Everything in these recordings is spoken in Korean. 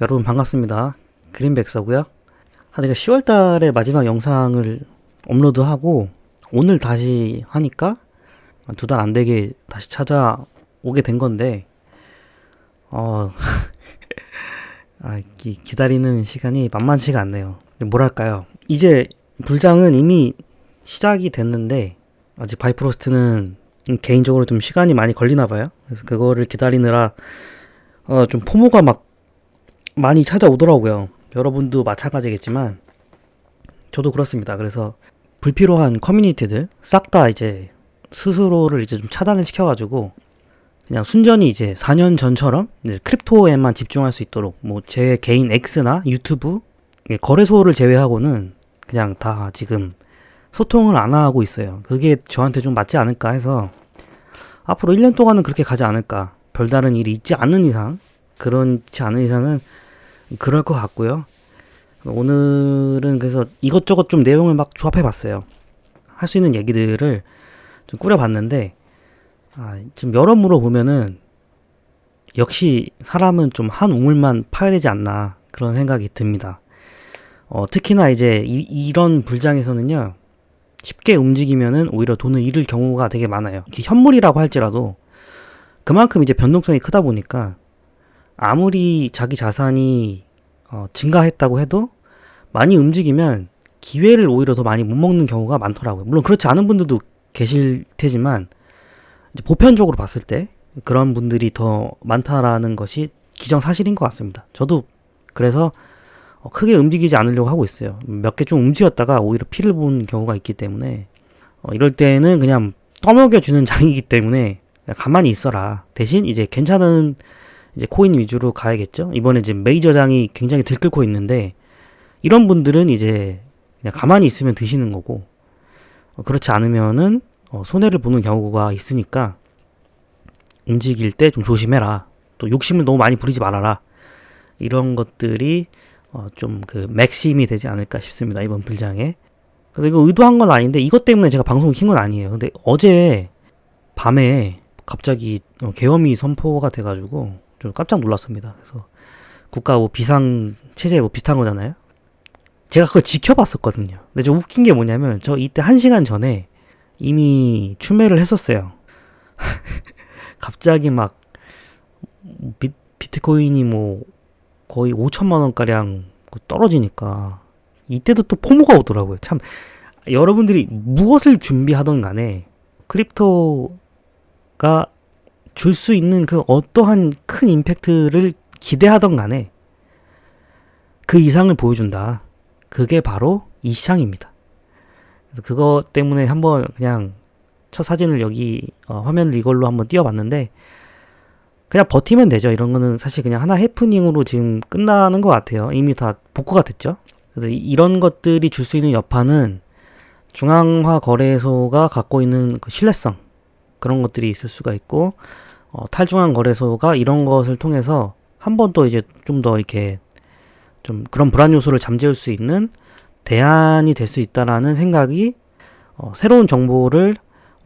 여러분 반갑습니다. 그린백서고요. 제가 10월달에 마지막 영상을 업로드하고 오늘 다시 하니까 2달 안되게 다시 찾아오게 된 건데 기다리는 시간이 만만치가 않네요. 뭐랄까요, 이제 불장은 이미 시작이 됐는데 아직 바이프로스트는 개인적으로 좀 시간이 많이 걸리나 봐요. 그래서 그거를 기다리느라 좀 포모가 막 많이 찾아오더라고요. 여러분도 마찬가지겠지만 저도 그렇습니다. 그래서 불필요한 커뮤니티들 싹 다 이제 스스로를 이제 좀 차단을 시켜가지고 그냥 순전히 이제 4년 전처럼 이제 크립토에만 집중할 수 있도록 뭐 제 개인 X나 유튜브 거래소를 제외하고는 그냥 다 지금 소통을 안 하고 있어요. 그게 저한테 좀 맞지 않을까 해서 앞으로 1년 동안은 그렇게 가지 않을까. 별다른 일이 있지 않는 이상, 그렇지 않은 이상은 그럴 것 같고요. 오늘은 그래서 이것저것 좀 내용을 막 조합해 봤어요. 할 수 있는 얘기들을 좀 꾸려봤는데 지금 여러모로 보면은 역시 사람은 좀 한 우물만 파야 되지 않나 그런 생각이 듭니다. 특히나 이제 이런 불장에서는요, 쉽게 움직이면은 오히려 돈을 잃을 경우가 되게 많아요. 현물이라고 할지라도 그만큼 이제 변동성이 크다 보니까 아무리 자기 자산이 증가했다고 해도 많이 움직이면 기회를 오히려 더 많이 못 먹는 경우가 많더라고요. 물론 그렇지 않은 분들도 계실 테지만 이제 보편적으로 봤을 때 그런 분들이 더 많다라는 것이 기정사실인 것 같습니다. 저도 그래서 크게 움직이지 않으려고 하고 있어요. 몇 개 좀 움직였다가 오히려 피를 본 경우가 있기 때문에 이럴 때는 그냥 떠먹여주는 장이기 때문에 가만히 있어라. 대신 이제 괜찮은 이제 코인 위주로 가야겠죠. 이번에 지금 메이저장이 굉장히 들끓고 있는데 이런 분들은 이제 그냥 가만히 있으면 드시는 거고, 그렇지 않으면은 손해를 보는 경우가 있으니까 움직일 때 좀 조심해라. 또 욕심을 너무 많이 부리지 말아라. 이런 것들이 좀 그 맥심이 되지 않을까 싶습니다, 이번 불장에. 그래서 이거 의도한 건 아닌데 이것 때문에 제가 방송을 킨 건 아니에요. 근데 어제 밤에 갑자기 계엄이 선포가 돼가지고 좀 깜짝 놀랐습니다. 그래서 국가 뭐 비상 체제 뭐 비슷한 거잖아요. 제가 그걸 지켜봤었거든요. 근데 좀 웃긴 게 뭐냐면 저 이때 1시간 전에 이미 추매를 했었어요. 갑자기 막 비트코인이 뭐 거의 5천만 원가량 떨어지니까 이때도 또 포모가 오더라고요. 참, 여러분들이 무엇을 준비하던 간에 크립토가 줄 수 있는 그 어떠한 큰 임팩트를 기대하던 간에 그 이상을 보여준다. 그게 바로 이 시장입니다. 그래서 그거 때문에 한번 그냥 첫 사진을 여기 화면을 이걸로 한번 띄워봤는데 그냥 버티면 되죠. 이런 거는 사실 그냥 하나 해프닝으로 지금 끝나는 것 같아요. 이미 다 복구가 됐죠. 그래서 이런 것들이 줄 수 있는 여파는 중앙화 거래소가 갖고 있는 그 신뢰성, 그런 것들이 있을 수가 있고, 탈중앙 거래소가 이런 것을 통해서 한 번 더 이제 좀 더 이렇게 좀 그런 불안 요소를 잠재울 수 있는 대안이 될 수 있다라는 생각이 새로운 정보를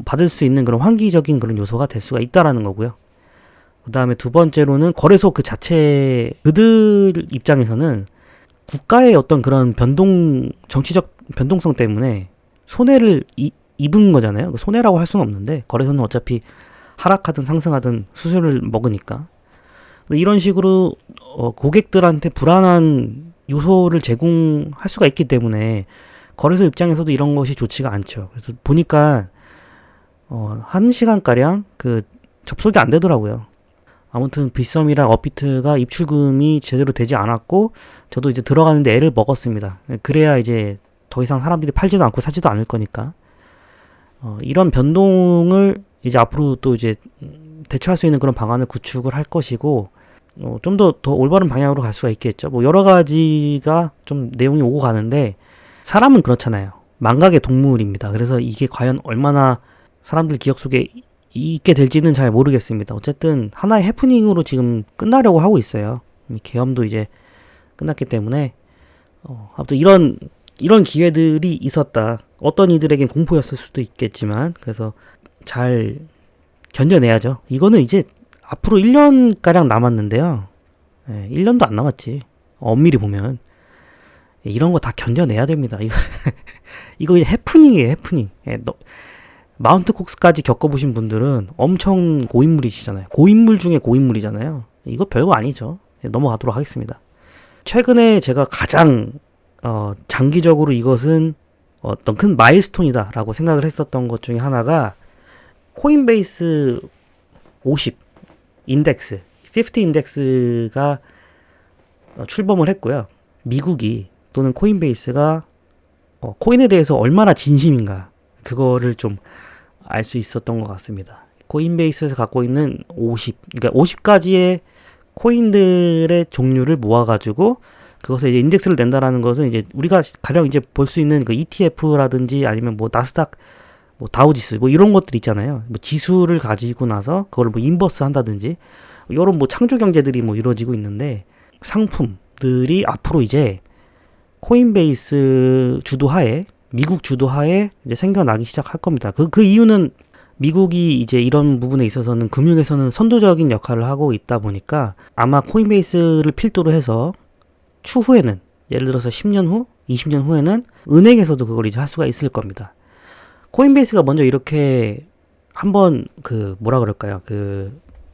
받을 수 있는 그런 환기적인 그런 요소가 될 수가 있다라는 거고요. 그 다음에 두 번째로는 거래소 그 자체, 그들 입장에서는 국가의 어떤 그런 정치적 변동성 때문에 손해를 입은 거잖아요. 손해라고 할 수는 없는데 거래소는 어차피 하락하든 상승하든 수수료를 먹으니까 이런 식으로 고객들한테 불안한 요소를 제공할 수가 있기 때문에 거래소 입장에서도 이런 것이 좋지가 않죠. 그래서 보니까 1시간가량 그 접속이 안 되더라고요. 아무튼 빗썸이랑 업비트가 입출금이 제대로 되지 않았고 저도 이제 들어가는데 애를 먹었습니다. 그래야 이제 더 이상 사람들이 팔지도 않고 사지도 않을 거니까 이런 변동을 이제 앞으로 또 이제 대처할 수 있는 그런 방안을 구축을 할 것이고, 좀 더 올바른 방향으로 갈 수가 있겠죠. 뭐 여러 가지가 좀 내용이 오고 가는데 사람은 그렇잖아요. 망각의 동물입니다. 그래서 이게 과연 얼마나 사람들 기억 속에 있게 될지는 잘 모르겠습니다. 어쨌든 하나의 해프닝으로 지금 끝나려고 하고 있어요. 계엄도 이제 끝났기 때문에 아무튼 이런 기회들이 있었다. 어떤 이들에겐 공포였을 수도 있겠지만 그래서 잘 견뎌내야죠. 이거는 이제 앞으로 1년가량 남았는데요. 예, 1년도 안 남았지. 엄밀히 보면. 이런 거 다 견뎌내야 됩니다. 이거 해프닝이에요, 해프닝. 예, 마운트 콕스까지 겪어보신 분들은 엄청 고인물이시잖아요. 고인물 중에 고인물이잖아요. 이거 별거 아니죠. 예, 넘어가도록 하겠습니다. 최근에 제가 가장 장기적으로 이것은 어떤 큰 마일스톤이다라고 생각을 했었던 것 중에 하나가 코인베이스 50 인덱스, 50 인덱스가 출범을 했고요. 미국이 또는 코인베이스가 코인에 대해서 얼마나 진심인가 그거를 좀 알 수 있었던 것 같습니다. 코인베이스에서 갖고 있는 50, 그러니까 50가지의 코인들의 종류를 모아가지고 그것을 이제 인덱스를 낸다라는 것은 이제 우리가 가령 이제 볼 수 있는 그 ETF라든지 아니면 뭐 나스닥, 뭐 다우지수 뭐 이런 것들 있잖아요. 뭐 지수를 가지고 나서 그걸 뭐 인버스 한다든지 이런 뭐 창조 경제들이 뭐 이루어지고 있는데 상품들이 앞으로 이제 코인베이스 주도하에 미국 주도하에 이제 생겨나기 시작할 겁니다. 그 이유는 미국이 이제 이런 부분에 있어서는 금융에서는 선도적인 역할을 하고 있다 보니까 아마 코인베이스를 필두로 해서 추후에는 예를 들어서 10년 후, 20년 후에는 은행에서도 그걸 이제 할 수가 있을 겁니다. 코인베이스가 먼저 이렇게 한번 뭐라 그럴까요?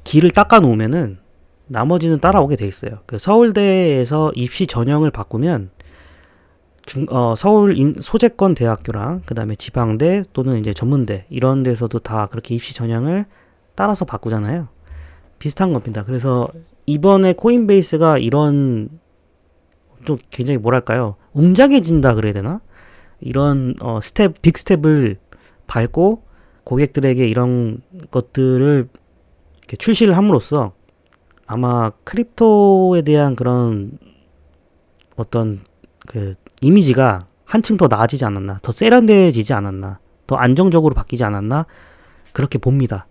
길을 닦아 놓으면은 나머지는 따라오게 돼 있어요. 서울대에서 입시 전형을 바꾸면 서울 소재권 대학교랑 그 다음에 지방대 또는 이제 전문대 이런 데서도 다 그렇게 입시 전형을 따라서 바꾸잖아요. 비슷한 겁니다. 그래서 이번에 코인베이스가 이런 좀 굉장히 뭐랄까요? 웅장해진다 그래야 되나? 이런 빅 스텝을 밟고 고객들에게 이런 것들을 이렇게 출시를 함으로써 아마 크립토에 대한 그런 어떤 이미지가 한층 더 나아지지 않았나, 더 세련되어지지 않았나, 더 안정적으로 바뀌지 않았나 그렇게 봅니다.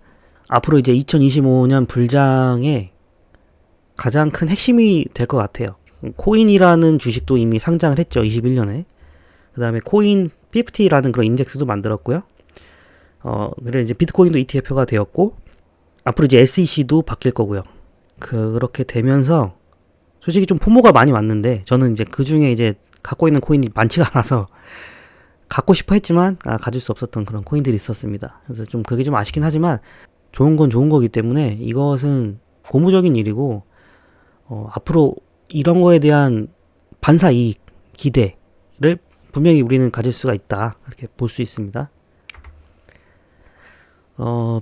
앞으로 이제 2025년 불장의 가장 큰 핵심이 될 것 같아요. 코인이라는 주식도 이미 상장을 했죠. 21년에. 그 다음에 코인 50라는 그런 인덱스도 만들었고요. 그래 이제 비트코인도 ETF가 되었고, 앞으로 이제 SEC도 바뀔 거고요. 그렇게 되면서 솔직히 좀 포모가 많이 왔는데 저는 이제 그 중에 이제 갖고 있는 코인이 많지가 않아서 갖고 싶어 했지만 가질 수 없었던 그런 코인들이 있었습니다. 그래서 좀 그게 좀 아쉽긴 하지만 좋은 건 좋은 거기 때문에 이것은 고무적인 일이고 앞으로 이런 거에 대한 반사 이익, 기대를 분명히 우리는 가질 수가 있다. 이렇게 볼 수 있습니다.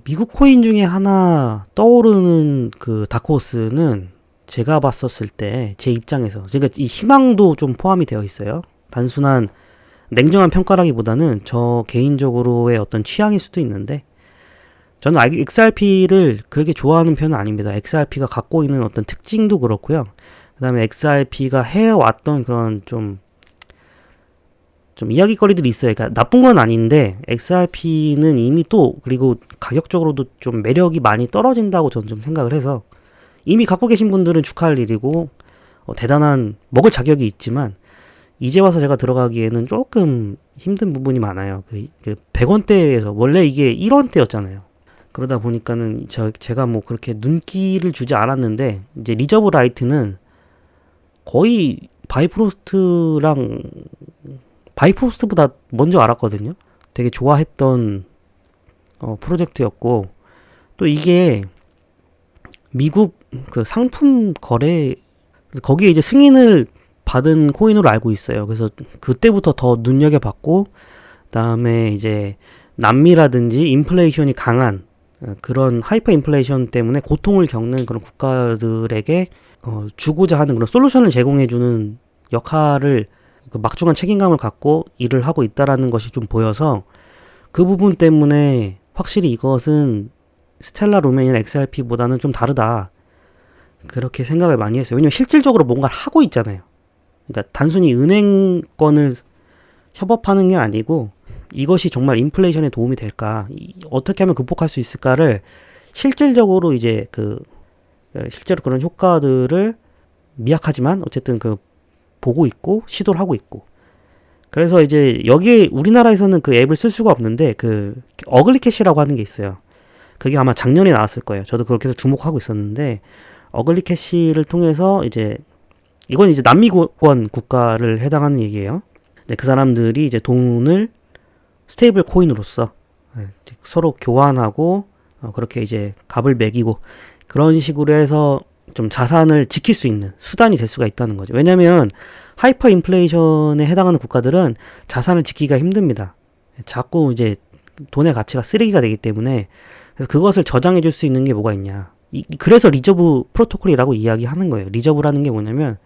미국 코인 중에 하나 떠오르는 다크호스는 제가 봤었을 때 제 입장에서 그러니까 이 희망도 좀 포함이 되어 있어요. 단순한 냉정한 평가라기보다는 저 개인적으로의 어떤 취향일 수도 있는데 저는 XRP를 그렇게 좋아하는 편은 아닙니다. XRP가 갖고 있는 어떤 특징도 그렇고요. 그 다음에 XRP가 해왔던 그런 좀 이야기거리들이 있어요. 그러니까 나쁜 건 아닌데 XRP는 이미 또 그리고 가격적으로도 좀 매력이 많이 떨어진다고 저는 좀 생각을 해서 이미 갖고 계신 분들은 축하할 일이고 대단한 먹을 자격이 있지만 이제 와서 제가 들어가기에는 조금 힘든 부분이 많아요. 100원대에서 원래 이게 1원대였잖아요. 그러다 보니까는 제가 뭐 그렇게 눈길을 주지 않았는데 이제 리저브 라이트는 거의 바이프로스트보다 먼저 알았거든요. 되게 좋아했던 프로젝트였고 또 이게 미국 상품 거래 거기에 이제 승인을 받은 코인으로 알고 있어요. 그래서 그때부터 더 눈여겨봤고 그다음에 이제 남미라든지 인플레이션이 강한 그런 하이퍼 인플레이션 때문에 고통을 겪는 그런 국가들에게 주고자 하는 그런 솔루션을 제공해주는 역할을 막중한 책임감을 갖고 일을 하고 있다라는 것이 좀 보여서 그 부분 때문에 확실히 이것은 스텔라 루멘이나 XRP보다는 좀 다르다. 그렇게 생각을 많이 했어요. 왜냐면 실질적으로 뭔가를 하고 있잖아요. 그러니까 단순히 은행권을 협업하는 게 아니고 이것이 정말 인플레이션에 도움이 될까? 어떻게 하면 극복할 수 있을까를 실질적으로 이제 실제로 그런 효과들을 미약하지만 어쨌든 보고 있고 시도를 하고 있고 그래서 이제 여기에 우리나라에서는 그 앱을 쓸 수가 없는데 어글리캐시라고 하는 게 있어요. 그게 아마 작년에 나왔을 거예요. 저도 그렇게 해서 주목하고 있었는데 어글리 캐시를 통해서 이제 이건 이제 남미권 국가를 해당하는 얘기예요. 근데 그 사람들이 이제 돈을 스테이블 코인으로서 서로 교환하고 그렇게 이제 값을 매기고 그런 식으로 해서 좀 자산을 지킬 수 있는 수단이 될 수가 있다는 거죠. 왜냐하면 하이퍼 인플레이션에 해당하는 국가들은 자산을 지키기가 힘듭니다. 자꾸 이제 돈의 가치가 쓰레기가 되기 때문에 그래서 그것을 저장해 줄 수 있는 게 뭐가 있냐. 그래서 리저브 프로토콜이라고 이야기하는 거예요. 리저브라는 게 뭐냐면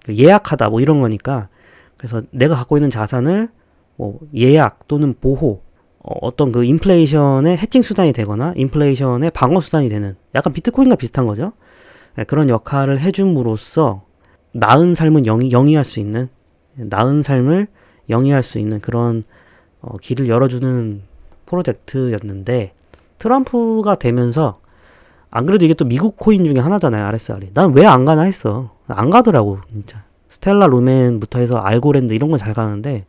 예약하다 뭐 이런 거니까 그래서 내가 갖고 있는 자산을 뭐 예약 또는 보호 어떤 그 인플레이션의 해칭 수단이 되거나 인플레이션의 방어 수단이 되는 약간 비트코인과 비슷한 거죠. 그런 역할을 해줌으로써 나은 삶을 영위할 수 있는 나은 삶을 영위할 수 있는 그런 길을 열어주는 프로젝트였는데 트럼프가 되면서 안 그래도 이게 또 미국 코인 중에 하나잖아요. RSR이. 난 왜 안 가나 했어. 안 가더라고 진짜. 스텔라 루멘부터 해서 알고랜드 이런 건 잘 가는데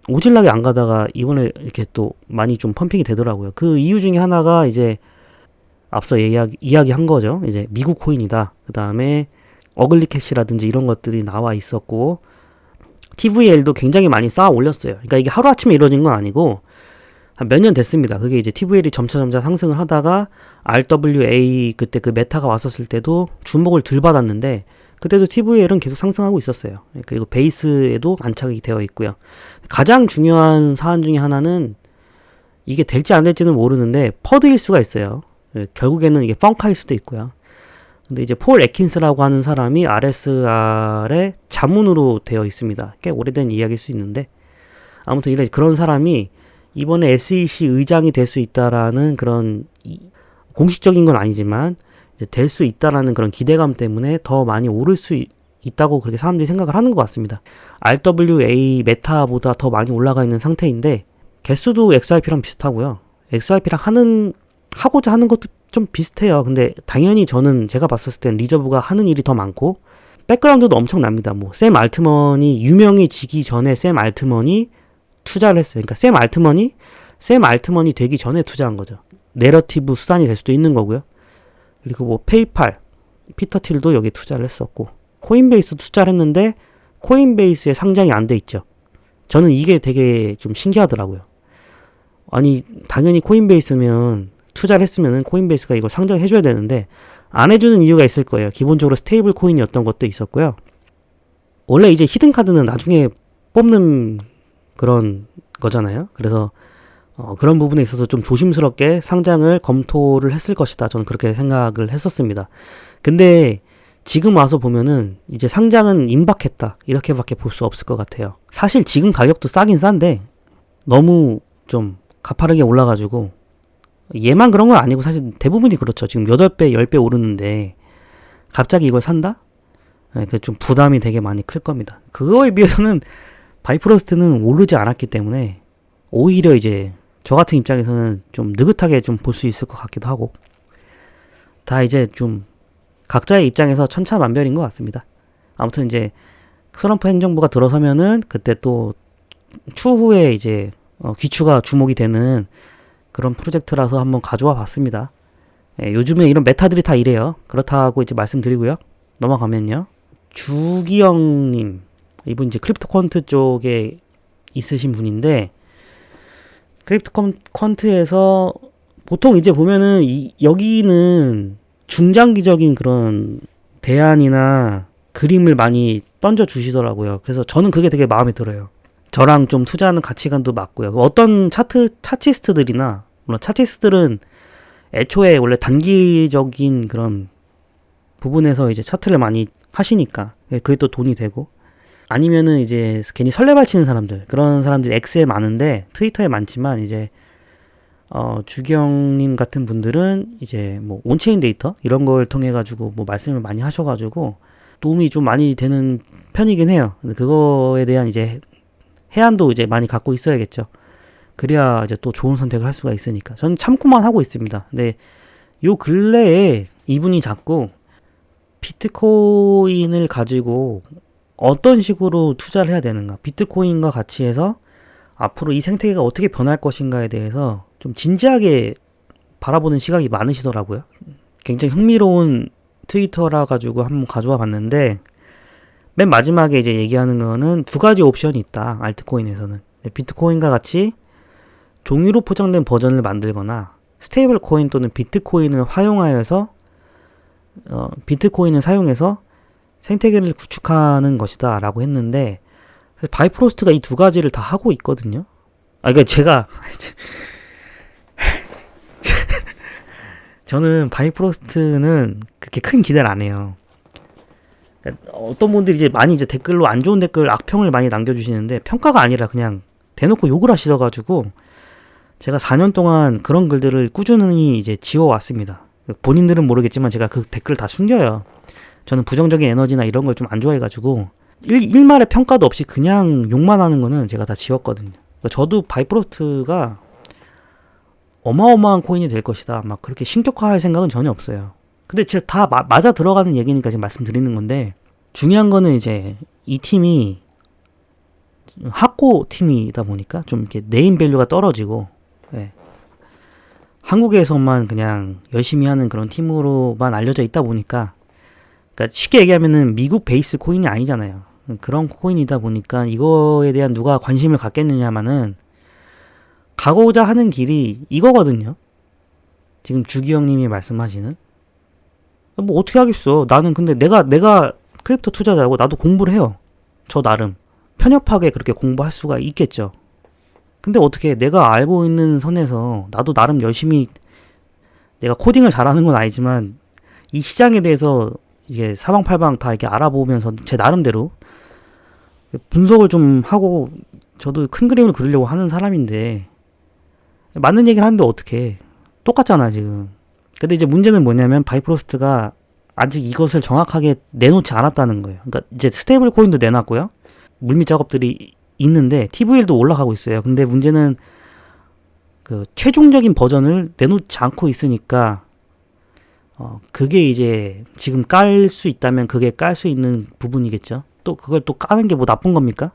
오질나게 안 가다가 이번에 이렇게 또 많이 좀 펌핑이 되더라고요. 그 이유 중에 하나가 이제 앞서 이야기한 거죠. 이제 미국 코인이다. 그 다음에 어글리 캐시라든지 이런 것들이 나와 있었고 TVL도 굉장히 많이 쌓아 올렸어요. 그러니까 이게 하루아침에 이루어진 건 아니고 한 몇 년 됐습니다. 그게 이제 TVL이 점차 상승을 하다가 RWA 그때 그 메타가 왔었을 때도 주목을 덜 받았는데 그때도 TVL은 계속 상승하고 있었어요. 그리고 베이스에도 안착이 되어 있고요. 가장 중요한 사안 중에 하나는 이게 될지 안 될지는 모르는데 퍼드일 수가 있어요. 결국에는 이게 펑카일 수도 있고요. 근데 이제 폴 애킨스라고 하는 사람이 RSR의 자문으로 되어 있습니다. 꽤 오래된 이야기일 수 있는데 아무튼 그런 사람이 이번에 SEC 의장이 될 수 있다라는 그런 공식적인 건 아니지만 될 수 있다라는 그런 기대감 때문에 더 많이 오를 수 있다고 그렇게 사람들이 생각을 하는 것 같습니다. RWA 메타보다 더 많이 올라가 있는 상태인데 개수도 XRP랑 비슷하고요. XRP랑 하고자 하는 것도 좀 비슷해요. 근데 당연히 제가 봤었을 땐 리저브가 하는 일이 더 많고 백그라운드도 엄청납니다. 뭐 샘 알트먼이 유명해지기 전에 샘 알트먼이 투자를 했어요. 그러니까 샘 알트먼이 되기 전에 투자한 거죠. 내러티브 수단이 될 수도 있는 거고요. 그리고 뭐 페이팔, 피터 틸도 여기에 투자를 했었고 코인베이스도 투자를 했는데 코인베이스에 상장이 안 돼 있죠. 저는 이게 되게 좀 신기하더라고요. 아니 당연히 코인베이스면 투자를 했으면 코인베이스가 이걸 상장해줘야 되는데 안 해주는 이유가 있을 거예요. 기본적으로 스테이블 코인이었던 것도 있었고요. 원래 이제 히든 카드는 나중에 뽑는 그런 거잖아요. 그래서 그런 부분에 있어서 좀 조심스럽게 상장을 검토를 했을 것이다. 저는 그렇게 생각을 했었습니다. 근데 지금 와서 보면은 이제 상장은 임박했다. 이렇게밖에 볼 수 없을 것 같아요. 사실 지금 가격도 싸긴 싼데 너무 좀 가파르게 올라가지고 얘만 그런 건 아니고 사실 대부분이 그렇죠. 지금 8배, 10배 오르는데 갑자기 이걸 산다? 좀 부담이 되게 많이 클 겁니다. 그거에 비해서는 바이프로스트는 오르지 않았기 때문에 오히려 이제 저 같은 입장에서는 좀 느긋하게 좀 볼 수 있을 것 같기도 하고 다 이제 좀 각자의 입장에서 천차만별인 것 같습니다. 아무튼 이제 트럼프 행정부가 들어서면은 그때 또 추후에 이제 귀추가 주목이 되는 그런 프로젝트라서 한번 가져와 봤습니다. 요즘에 이런 메타들이 다 이래요. 그렇다고 이제 말씀드리고요. 넘어가면요. 주기영님, 이분 이제 크립토 퀀트 쪽에 있으신 분인데, 크립토 퀀트에서 보통 이제 보면은 여기는 중장기적인 그런 대안이나 그림을 많이 던져 주시더라고요. 그래서 저는 그게 되게 마음에 들어요. 저랑 좀 투자하는 가치관도 맞고요. 어떤 차티스트들이나 물론 차티스트들은 애초에 원래 단기적인 그런 부분에서 이제 차트를 많이 하시니까 그게 또 돈이 되고 아니면은 이제 괜히 설레발 치는 사람들 그런 사람들이 X에 많은데 트위터에 많지만 이제 주경님 같은 분들은 이제 뭐 온체인 데이터 이런 걸 통해 가지고 뭐 말씀을 많이 하셔가지고 도움이 좀 많이 되는 편이긴 해요. 근데 그거에 대한 이제 해안도 이제 많이 갖고 있어야겠죠. 그래야 이제 또 좋은 선택을 할 수가 있으니까. 저는 참고만 하고 있습니다. 근데 요 근래에 이분이 자꾸 비트코인을 가지고 어떤 식으로 투자를 해야 되는가, 비트코인과 같이 해서 앞으로 이 생태계가 어떻게 변할 것인가에 대해서 좀 진지하게 바라보는 시각이 많으시더라고요. 굉장히 흥미로운 트위터라 가지고 한번 가져와 봤는데 맨 마지막에 이제 얘기하는 거는 두 가지 옵션이 있다. 알트코인에서는. 비트코인과 같이 종이로 포장된 버전을 만들거나 스테이블 코인 또는 비트코인을 활용하여서 비트코인을 사용해서 생태계를 구축하는 것이다 라고 했는데 바이프로스트가 이 두 가지를 다 하고 있거든요. 그러니까 제가 저는 바이프로스트는 그렇게 큰 기대를 안 해요. 그러니까 어떤 분들이 이제 많이 이제 댓글로 안 좋은 댓글 악평을 많이 남겨주시는데 평가가 아니라 그냥 대놓고 욕을 하시더가지고 제가 4년 동안 그런 글들을 꾸준히 이제 지워왔습니다. 본인들은 모르겠지만 제가 그 댓글을 다 숨겨요. 저는 부정적인 에너지나 이런 걸 좀 안 좋아해가지고 일말의 평가도 없이 그냥 욕만 하는 거는 제가 다 지웠거든요. 그러니까 저도 바이프로스트가 어마어마한 코인이 될 것이다. 막 그렇게 신격화할 생각은 전혀 없어요. 근데 진짜 다 맞아 들어가는 얘기니까 지금 말씀드리는 건데 중요한 거는 이제 이 팀이 학고 팀이다 보니까 좀 이렇게 네임 밸류가 떨어지고 네. 한국에서만 그냥 열심히 하는 그런 팀으로만 알려져 있다 보니까 그러니까 쉽게 얘기하면은 미국 베이스 코인이 아니잖아요. 그런 코인이다 보니까 이거에 대한 누가 관심을 갖겠느냐마는 가고자 하는 길이 이거거든요. 지금 주기영님이 말씀하시는 뭐 어떻게 하겠어. 나는 근데 내가 크립토 투자자고 나도 공부를 해요. 저 나름 편협하게 그렇게 공부할 수가 있겠죠. 근데 어떻게 내가 알고 있는 선에서 나도 나름 열심히 내가 코딩을 잘하는 건 아니지만 이 시장에 대해서 이게 사방팔방 다 이렇게 알아보면서 제 나름대로 분석을 좀 하고 저도 큰 그림을 그리려고 하는 사람인데 맞는 얘기를 하는데 어떻게 똑같잖아 지금. 근데 이제 문제는 뭐냐면 바이프로스트가 아직 이것을 정확하게 내놓지 않았다는 거예요. 그러니까 이제 스테이블 코인도 내놨고요. 물밑 작업들이 있는데 TVL도 올라가고 있어요. 근데 문제는 그 최종적인 버전을 내놓지 않고 있으니까 그게 이제 지금 깔 수 있다면 그게 깔 수 있는 부분이겠죠. 또 그걸 또 까는 게 뭐 나쁜 겁니까?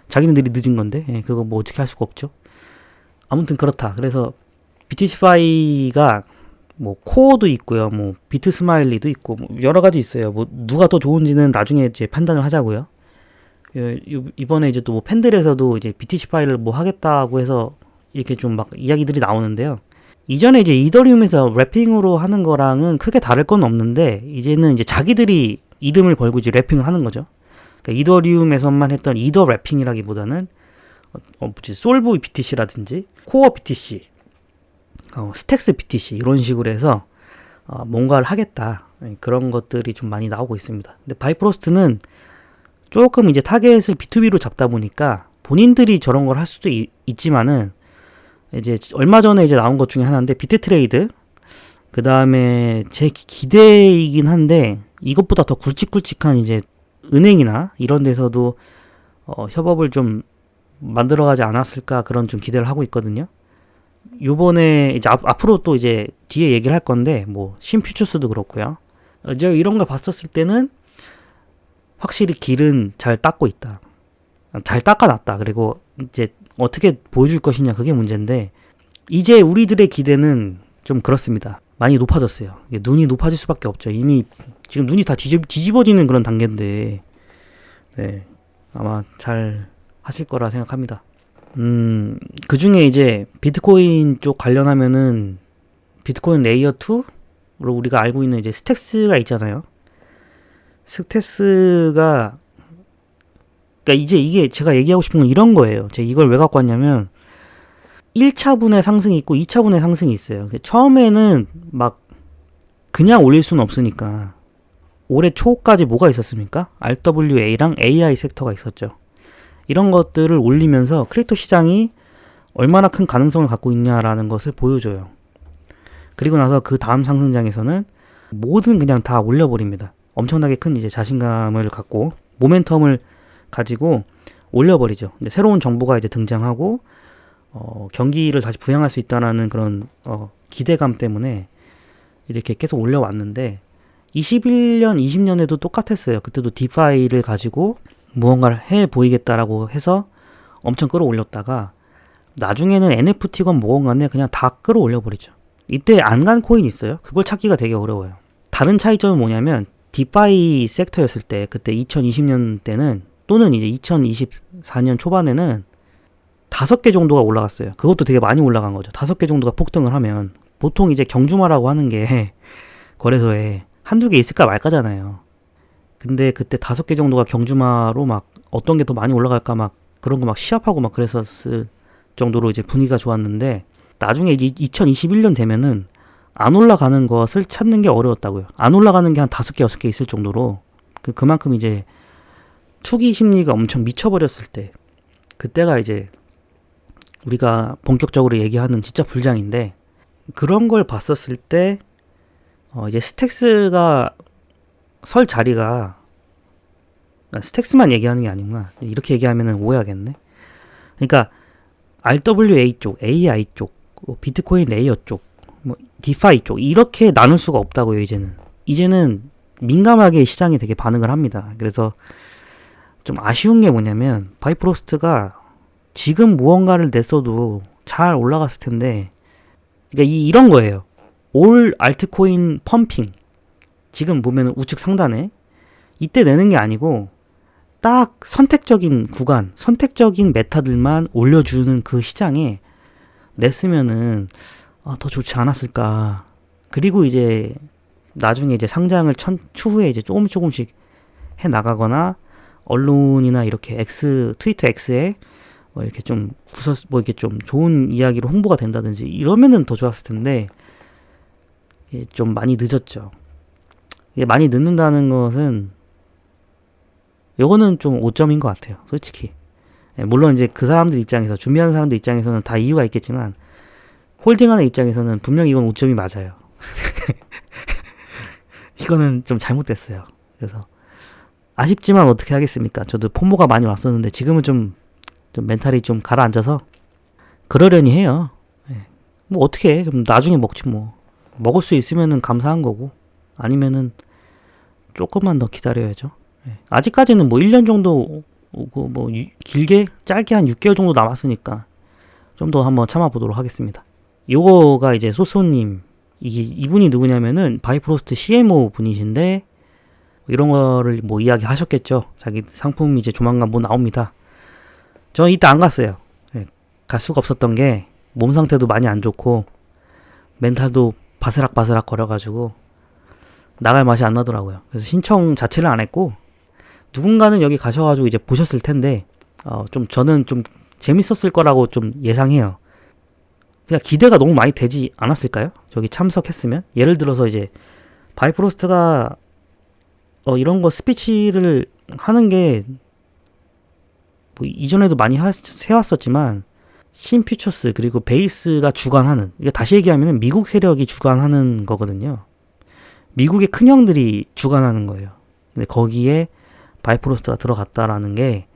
자기네들이 늦은 건데 그거 뭐 어떻게 할 수가 없죠. 아무튼 그렇다. 그래서 BTC파이가 뭐 코어도 있고요. 뭐 비트 스마일리도 있고 뭐 여러 가지 있어요. 뭐 누가 더 좋은지는 나중에 이제 판단을 하자고요. 이번에 이제 또 뭐 팬들에서도 이제 BTC파이를 뭐 하겠다고 해서 이렇게 좀 막 이야기들이 나오는데요. 이전에 이제 이더리움에서 랩핑으로 하는 거랑은 크게 다를 건 없는데 이제는 이제 자기들이 이름을 걸고 이제 랩핑을 하는 거죠. 그러니까 이더리움에서만 했던 이더 랩핑이라기보다는 솔브 BTC라든지 코어 BTC, 스택스 BTC 이런 식으로 해서 뭔가를 하겠다. 그런 것들이 좀 많이 나오고 있습니다. 근데 바이프로스트는 조금 이제 타겟을 B2B로 잡다 보니까 본인들이 저런 걸 할 수도 있지만은 이제 얼마 전에 이제 나온 것 중에 하나인데 비트트레이드 그 다음에 제 기대이긴 한데 이것보다 더 굵직굵직한 이제 은행이나 이런 데서도 협업을 좀 만들어가지 않았을까 그런 좀 기대를 하고 있거든요. 요번에 이제 앞으로 또 이제 뒤에 얘기를 할 건데 뭐 신퓨처스도 그렇고요. 제가 이런 걸 봤었을 때는 확실히 길은 잘 닦고 있다. 잘 닦아놨다. 그리고 이제 어떻게 보여줄 것이냐 그게 문제인데 이제 우리들의 기대는 좀 그렇습니다. 많이 높아졌어요. 눈이 높아질 수밖에 없죠. 이미 지금 눈이 다 뒤집어지는 그런 단계인데 네, 아마 잘 하실 거라 생각합니다. 그 중에 이제 비트코인 쪽 관련하면은 비트코인 레이어 2로 우리가 알고 있는 이제 스택스가 있잖아요. 스택스가 그러니까 이제 이게 제가 얘기하고 싶은 건 이런 거예요. 제가 이걸 왜 갖고 왔냐면 1차분의 상승이 있고 2차분의 상승이 있어요. 처음에는 막 그냥 올릴 수는 없으니까 올해 초까지 뭐가 있었습니까? RWA랑 AI 섹터가 있었죠. 이런 것들을 올리면서 크립토 시장이 얼마나 큰 가능성을 갖고 있냐라는 것을 보여줘요. 그리고 나서 그 다음 상승장에서는 뭐든 그냥 다 올려버립니다. 엄청나게 큰 이제 자신감을 갖고 모멘텀을 가지고 올려버리죠. 근데 새로운 정부가 이제 등장하고 경기를 다시 부양할 수 있다라는 그런 기대감 때문에 이렇게 계속 올려왔는데 21년, 20년에도 똑같았어요. 그때도 디파이를 가지고 무언가를 해 보이겠다라고 해서 엄청 끌어올렸다가 나중에는 NFT건 뭐건 간에 그냥 다 끌어올려버리죠. 이때 안 간 코인 있어요. 그걸 찾기가 되게 어려워요. 다른 차이점은 뭐냐면 디파이 섹터였을 때 그때 2020년 때는 또는 이제 2024년 초반에는 5개 정도가 올라갔어요. 그것도 되게 많이 올라간 거죠. 5개 정도가 폭등을 하면 보통 이제 경주마라고 하는 게 거래소에 한두 개 있을까 말까잖아요. 근데 그때 5개 정도가 경주마로 막 어떤 게 더 많이 올라갈까 막 그런 거 막 시합하고 막 그랬었을 정도로 이제 분위기가 좋았는데 나중에 이제 2021년 되면은 안 올라가는 것을 찾는 게 어려웠다고요. 안 올라가는 게 한 5개, 6개 있을 정도로 그만큼 이제 투기 심리가 엄청 미쳐버렸을 때 그때가 이제 우리가 본격적으로 얘기하는 진짜 불장인데 그런 걸 봤었을 때 이제 스택스가 설 자리가 스택스만 얘기하는 게 아니구나. 이렇게 얘기하면 오해하겠네. 그러니까 RWA 쪽, AI 쪽, 비트코인 레이어 쪽, 뭐 디파이 쪽 이렇게 나눌 수가 없다고요. 이제는 민감하게 시장이 되게 반응을 합니다. 그래서 좀 아쉬운 게 뭐냐면 바이프로스트가 지금 무언가를 냈어도 잘 올라갔을 텐데 그러니까 이런 거예요. 올 알트코인 펌핑 지금 보면 우측 상단에 이때 내는 게 아니고 딱 선택적인 구간, 선택적인 메타들만 올려주는 그 시장에 냈으면은 더 좋지 않았을까. 그리고 이제 나중에 이제 상장을 추후에 이제 조금씩 해 나가거나 언론이나 이렇게 트위터 X에 뭐 이렇게 좀 이렇게 좀 좋은 이야기로 홍보가 된다든지 이러면은 더 좋았을 텐데 좀 많이 늦었죠. 이게 많이 늦는다는 것은 요거는 좀 오점인 것 같아요. 솔직히. 물론 이제 그 사람들 입장에서 준비하는 사람들 입장에서는 다 이유가 있겠지만 홀딩하는 입장에서는 분명히 이건 오점이 맞아요. 이거는 좀 잘못됐어요. 그래서 아쉽지만 어떻게 하겠습니까? 저도 포모가 많이 왔었는데 지금은 좀 멘탈이 좀 가라앉아서 그러려니 해요. 뭐 어떻게 해? 그럼 나중에 먹지 뭐. 먹을 수 있으면은 감사한 거고 아니면은 조금만 더 기다려야죠. 아직까지는 뭐 1년 정도 오고 뭐 길게 짧게 한 6개월 정도 남았으니까 좀 더 한번 참아보도록 하겠습니다. 요거가 이제 소소님 이분이 누구냐면은 바이프로스트 CMO 분이신데 이런 거를 뭐 이야기 하셨겠죠. 자기 상품 이제 조만간 뭐 나옵니다. 저 이때 안 갔어요. 갈 수가 없었던 게 몸 상태도 많이 안 좋고 멘탈도 바스락바스락 거려가지고 나갈 맛이 안 나더라고요. 그래서 신청 자체를 안 했고 누군가는 여기 가셔가지고 이제 보셨을 텐데 저는 좀 재밌었을 거라고 좀 예상해요. 그냥 기대가 너무 많이 되지 않았을까요? 저기 참석했으면 예를 들어서 이제 바이프로스트가 이런 거 스피치를 하는 게 뭐 이전에도 많이 해왔었지만 신퓨처스 그리고 베이스가 주관하는 이게 다시 얘기하면 미국 세력이 주관하는 거거든요. 미국의 큰형들이 주관하는 거예요. 근데 거기에 바이프로스트가 들어갔다라는 게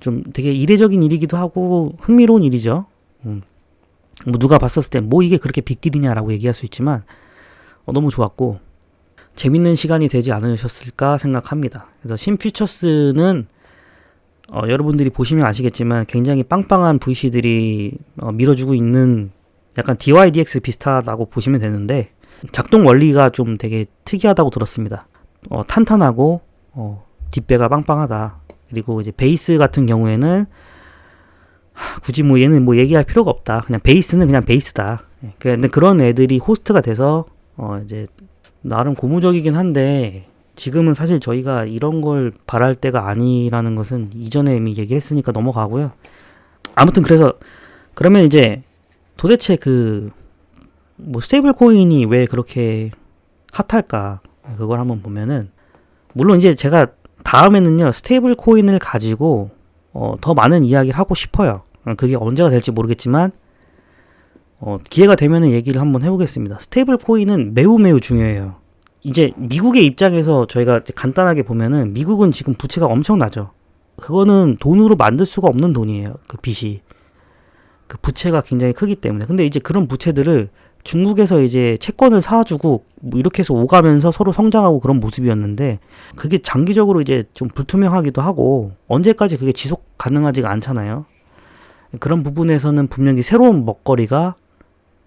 좀 되게 이례적인 일이기도 하고 흥미로운 일이죠. 뭐 누가 봤었을 때 뭐 이게 그렇게 빅딜이냐라고 얘기할 수 있지만 너무 좋았고 재밌는 시간이 되지 않으셨을까 생각합니다. 그래서 신퓨처스는 여러분들이 보시면 아시겠지만 굉장히 빵빵한 VC들이 밀어주고 있는 약간 DYDX 비슷하다고 보시면 되는데 작동 원리가 좀 되게 특이하다고 들었습니다. 탄탄하고 뒷배가 빵빵하다. 그리고 이제 베이스 같은 경우에는 굳이 뭐 얘는 뭐 얘기할 필요가 없다. 그냥 베이스는 그냥 베이스다. 근데 그런 애들이 호스트가 돼서 이제 나름 고무적이긴 한데 지금은 사실 저희가 이런 걸 바랄 때가 아니라는 것은 이전에 이미 얘기를 했으니까 넘어가고요. 아무튼 그러면 이제 도대체 뭐 스테이블 코인이 왜 그렇게 핫할까? 그걸 한번 보면은 물론 이제 제가 다음에는요 스테이블 코인을 가지고 더 많은 이야기를 하고 싶어요. 그게 언제가 될지 모르겠지만 기회가 되면은 얘기를 한번 해보겠습니다. 스테이블 코인은 매우 매우 중요해요. 이제 미국의 입장에서 저희가 간단하게 보면은 미국은 지금 부채가 엄청나죠. 그거는 돈으로 만들 수가 없는 돈이에요. 그 빚이. 그 부채가 굉장히 크기 때문에. 근데 이제 그런 부채들을 중국에서 이제 채권을 사주고 뭐 이렇게 해서 오가면서 서로 성장하고 그런 모습이었는데 그게 장기적으로 이제 좀 불투명하기도 하고 언제까지 그게 지속 가능하지가 않잖아요. 그런 부분에서는 분명히 새로운 먹거리가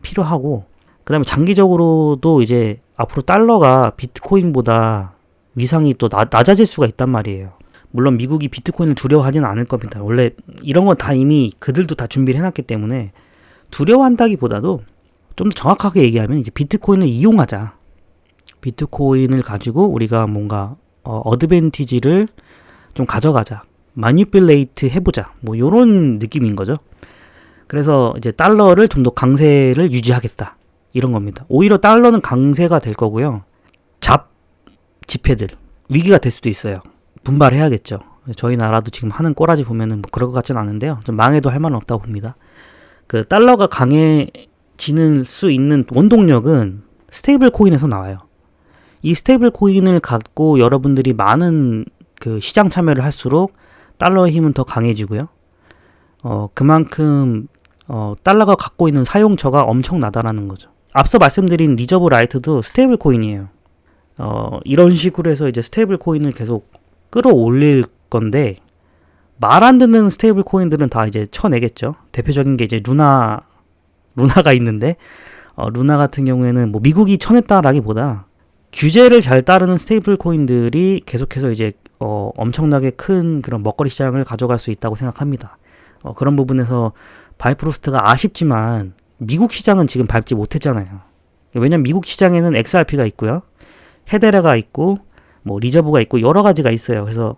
필요하고 그 다음에 장기적으로도 이제 앞으로 달러가 비트코인보다 위상이 또 낮아질 수가 있단 말이에요. 물론 미국이 비트코인을 두려워하지는 않을 겁니다. 원래 이런 건 다 이미 그들도 다 준비를 해놨기 때문에 두려워한다기보다도 좀 더 정확하게 얘기하면 이제 비트코인을 이용하자. 비트코인을 가지고 우리가 뭔가 어드밴티지를 좀 가져가자. 마니플레이트 해보자. 뭐 요런 느낌인 거죠. 그래서 이제 달러를 좀 더 강세를 유지하겠다. 이런 겁니다. 오히려 달러는 강세가 될 거고요. 잡 지폐들 위기가 될 수도 있어요. 분발해야겠죠. 저희 나라도 지금 하는 꼬라지 보면은 뭐 그럴 것 같진 않은데요. 좀 망해도 할 말은 없다고 봅니다. 그 달러가 강해지는 수 있는 원동력은 스테이블 코인에서 나와요. 이 스테이블 코인을 갖고 여러분들이 많은 그 시장 참여를 할수록 달러의 힘은 더 강해지고요. 그만큼 달러가 갖고 있는 사용처가 엄청나다라는 거죠. 앞서 말씀드린 리저브 라이트도 스테이블 코인이에요. 이런 식으로 해서 이제 스테이블 코인을 계속 끌어올릴 건데 말 안 듣는 스테이블 코인들은 다 이제 쳐내겠죠. 대표적인 게 이제 루나가 있는데 루나 같은 경우에는 뭐 미국이 쳐냈다라기보다 규제를 잘 따르는 스테이블 코인들이 계속해서 이제 엄청나게 큰 그런 먹거리 시장을 가져갈 수 있다고 생각합니다. 그런 부분에서 바이프로스트가 아쉽지만 미국 시장은 지금 밟지 못했잖아요. 왜냐면 미국 시장에는 XRP가 있고요. 헤데라가 있고 뭐 리저브가 있고 여러 가지가 있어요. 그래서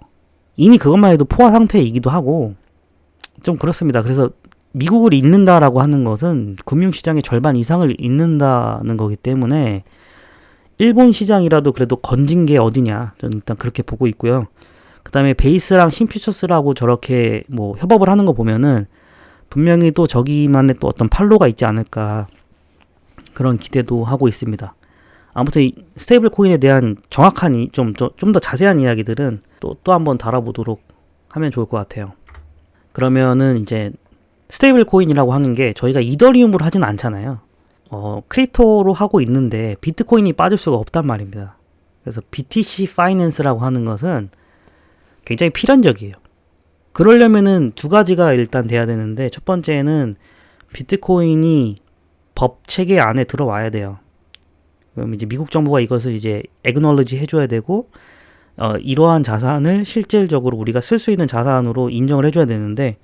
이미 그것만 해도 포화 상태이기도 하고 좀 그렇습니다. 그래서 미국을 잇는다라고 하는 것은 금융시장의 절반 이상을 잇는다는 거기 때문에 일본 시장이라도 그래도 건진 게 어디냐 저는 일단 그렇게 보고 있고요. 그 다음에 베이스랑 신퓨처스라고 저렇게 뭐 협업을 하는 거 보면은 분명히 또 저기만의 또 어떤 판로가 있지 않을까 그런 기대도 하고 있습니다. 아무튼 이 스테이블 코인에 대한 정확한 좀 더 자세한 이야기들은 또 한번 다뤄보도록 하면 좋을 것 같아요. 그러면은 이제 스테이블 코인이라고 하는 게 저희가 이더리움으로 하진 않잖아요. 크립토로 하고 있는데 비트코인이 빠질 수가 없단 말입니다. 그래서 BTC 파이낸스라고 하는 것은 굉장히 필연적이에요. 그러려면은 두 가지가 일단 돼야 되는데 첫 번째는 비트코인이 법 체계 안에 들어와야 돼요. 그럼 이제 미국 정부가 이것을 이제 액놀리지 해줘야 되고 이러한 자산을 실질적으로 우리가 쓸 수 있는 자산으로 인정을 해줘야 되는데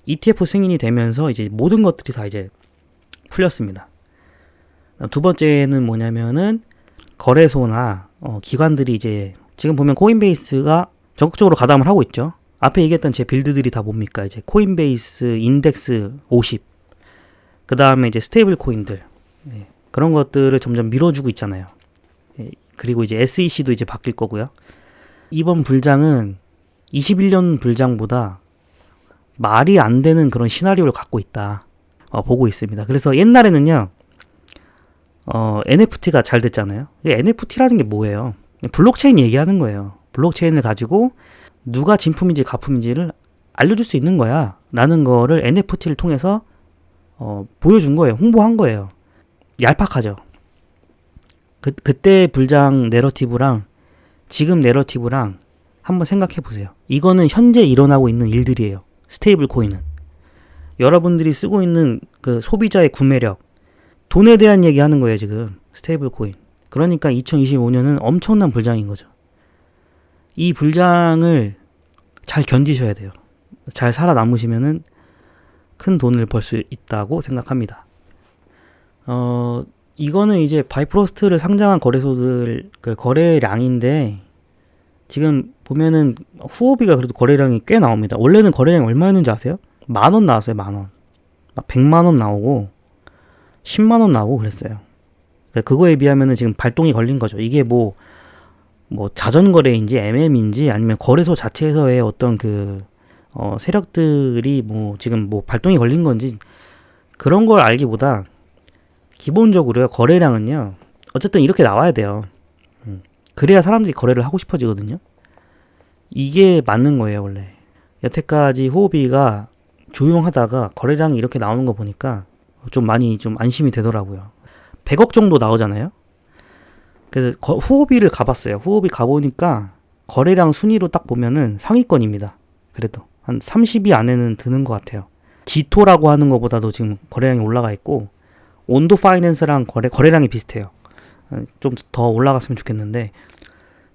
ETF 승인이 되면서 이제 모든 것들이 다 이제 풀렸습니다. 두 번째는 뭐냐면은 거래소나 기관들이 이제 지금 보면 코인베이스가 적극적으로 가담을 하고 있죠. 앞에 얘기했던 제 빌드들이 다 뭡니까? 이제 코인베이스 인덱스 50, 그 다음에 이제 스테이블 코인들, 그런 것들을 점점 밀어주고 있잖아요. 그리고 이제 SEC도 이제 바뀔 거고요. 이번 불장은 21년 불장보다 말이 안 되는 그런 시나리오를 갖고 있다. 보고 있습니다. 그래서 옛날에는요, NFT가 잘 됐잖아요. NFT라는 게 뭐예요? 블록체인 얘기하는 거예요. 블록체인을 가지고 누가 진품인지 가품인지를 알려줄 수 있는 거야. 라는 거를 NFT를 통해서 보여준 거예요. 홍보한 거예요. 얄팍하죠. 그때 불장 내러티브랑 지금 내러티브랑 한번 생각해 보세요. 이거는 현재 일어나고 있는 일들이에요. 스테이블 코인은. 여러분들이 쓰고 있는 그 소비자의 구매력, 돈에 대한 얘기 하는 거예요, 지금. 스테이블 코인. 그러니까 2025년은 엄청난 불장인 거죠. 이 불장을 잘 견디셔야 돼요. 잘 살아남으시면은 큰 돈을 벌 수 있다고 생각합니다. 이거는 이제 바이프로스트를 상장한 거래소들 그 거래량인데 지금 보면은 후오비가 그래도 거래량이 꽤 나옵니다. 원래는 거래량이 얼마였는지 아세요? 10,000원 나왔어요. 10,000원. 막 100만원 나오고 10만원 나오고 그랬어요. 그거에 비하면은 지금 발동이 걸린 거죠. 이게 뭐 자전거래인지 MM인지 아니면 거래소 자체에서의 어떤 그 세력들이 뭐 지금 뭐 발동이 걸린 건지 그런 걸 알기보다 기본적으로요, 거래량은요, 어쨌든 이렇게 나와야 돼요. 그래야 사람들이 거래를 하고 싶어지거든요. 이게 맞는 거예요, 원래. 여태까지 후오비가 조용하다가 거래량이 이렇게 나오는 거 보니까 좀 많이 좀 안심이 되더라고요. 100억 정도 나오잖아요. 그래서 후오비를 가봤어요. 후오비 가보니까 거래량 순위로 딱 보면은 상위권입니다. 그래도 한 30위 안에는 드는 것 같아요. 지토라고 하는 것보다도 지금 거래량이 올라가 있고 온도 파이낸스랑 거래량이 비슷해요. 좀 더 올라갔으면 좋겠는데,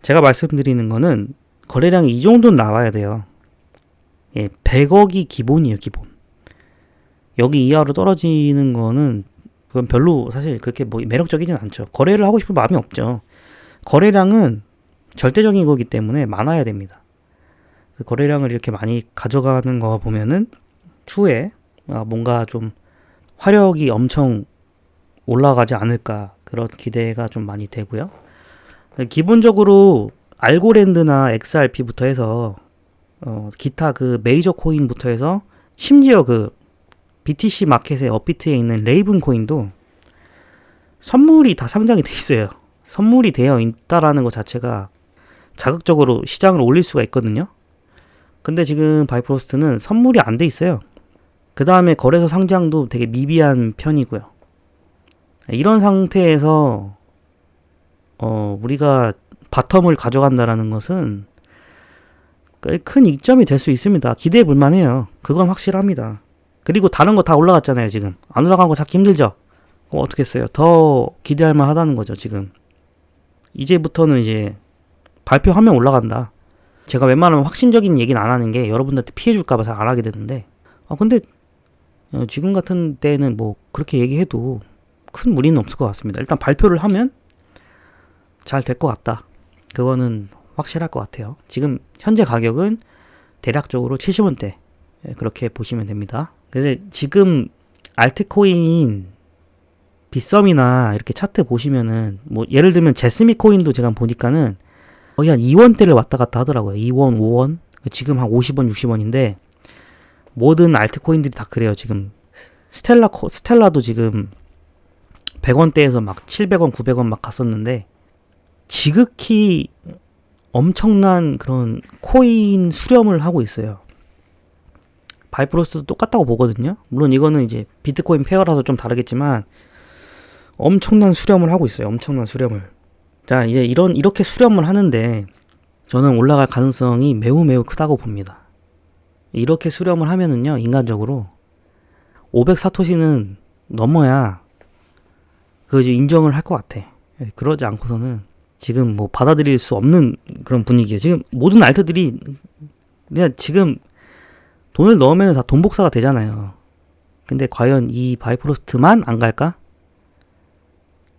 제가 말씀드리는 거는 거래량이 이 정도는 나와야 돼요. 예, 100억이 기본이에요, 기본. 여기 이하로 떨어지는 거는 그건 별로 사실 그렇게 뭐 매력적이진 않죠. 거래를 하고 싶은 마음이 없죠. 거래량은 절대적인 거기 때문에 많아야 됩니다. 거래량을 이렇게 많이 가져가는 거 보면은 추후에 뭔가 좀 화력이 엄청 올라가지 않을까, 그런 기대가 좀 많이 되고요. 기본적으로 알고랜드나 XRP부터 해서 기타 그 메이저 코인부터 해서 심지어 그 BTC 마켓의 업비트에 있는 레이븐 코인도 선물이 다 상장이 돼 있어요. 선물이 되어 있다라는 것 자체가 자극적으로 시장을 올릴 수가 있거든요. 근데 지금 바이프로스트는 선물이 안 돼 있어요. 그 다음에 거래소 상장도 되게 미비한 편이고요. 이런 상태에서 우리가 바텀을 가져간다라는 것은 꽤 큰 이점이 될 수 있습니다. 기대해 볼 만해요. 그건 확실합니다. 그리고 다른 거 다 올라갔잖아요, 지금. 안 올라간 거 찾기 힘들죠? 그럼 어떻게 했어요? 더 기대할 만 하다는 거죠, 지금. 이제부터는 이제 발표하면 올라간다. 제가 웬만하면 확신적인 얘기는 안 하는 게 여러분들한테 피해줄까봐 잘 안 하게 되는데, 근데 지금 같은 때는 뭐 그렇게 얘기해도 큰 무리는 없을 것 같습니다. 일단 발표를 하면 잘 될 것 같다. 그거는 확실할 것 같아요. 지금 현재 가격은 대략적으로 70원대, 그렇게 보시면 됩니다. 근데 지금 알트코인 빗썸이나 이렇게 차트 보시면은 뭐 예를 들면 제스미 코인도 제가 보니까는 거의 한 2원대를 왔다 갔다 하더라고요. 2원, 5원. 지금 한 50원, 60원인데 모든 알트코인들이 다 그래요. 지금 스텔라도 지금 100원대에서 막 700원, 900원 막 갔었는데 지극히 엄청난 그런 코인 수렴을 하고 있어요. 바이프로스도 똑같다고 보거든요. 물론 이거는 이제 비트코인 페어라서 좀 다르겠지만 엄청난 수렴을 하고 있어요. 엄청난 수렴을. 자, 이제 이렇게 수렴을 하는데 저는 올라갈 가능성이 매우 매우 크다고 봅니다. 이렇게 수렴을 하면은요, 인간적으로 500사토시는 넘어야 그 인정을 할 것 같아. 그러지 않고서는 지금 뭐 받아들일 수 없는 그런 분위기예요. 지금 모든 알트들이 그냥 지금 돈을 넣으면 다 돈 복사가 되잖아요. 근데 과연 이 바이프로스트만 안 갈까?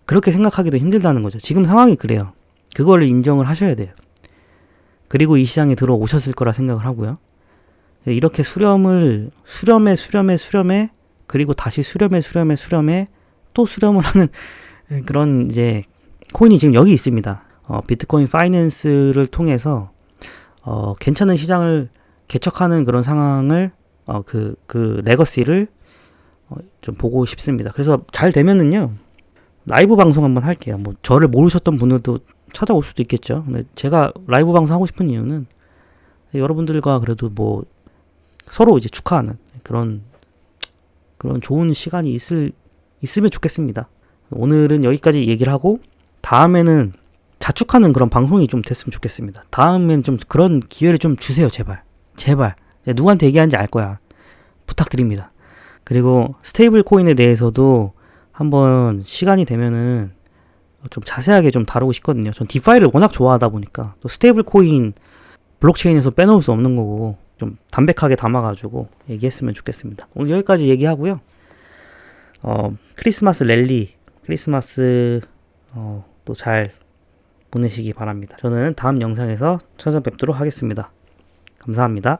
그렇게 생각하기도 힘들다는 거죠. 지금 상황이 그래요. 그걸 인정을 하셔야 돼요. 그리고 이 시장에 들어오셨을 거라 생각을 하고요. 이렇게 수렴에 그리고 다시 수렴에 또 수렴을 하는 그런 이제 코인이 지금 여기 있습니다. 비트코인 파이낸스를 통해서 괜찮은 시장을 개척하는 그런 상황을 그 레거시를 좀 보고 싶습니다. 그래서 잘 되면은요, 라이브 방송 한번 할게요. 뭐 저를 모르셨던 분들도 찾아올 수도 있겠죠. 근데 제가 라이브 방송 하고 싶은 이유는 여러분들과 그래도 뭐 서로 이제 축하하는 그런 좋은 시간이 있으면 좋겠습니다. 오늘은 여기까지 얘기를 하고 다음에는 자축하는 그런 방송이 좀 됐으면 좋겠습니다. 다음엔 좀 그런 기회를 좀 주세요, 제발. 누구한테 얘기하는지 알 거야. 부탁드립니다. 그리고 스테이블 코인에 대해서도 한번 시간이 되면은 좀 자세하게 좀 다루고 싶거든요. 전 디파이를 워낙 좋아하다 보니까 또 스테이블 코인 블록체인에서 빼놓을 수 없는 거고 좀 담백하게 담아가지고 얘기했으면 좋겠습니다. 오늘 여기까지 얘기하고요. 크리스마스 랠리, 크리스마스 또 잘 보내시기 바랍니다. 저는 다음 영상에서 찾아뵙도록 하겠습니다. 감사합니다.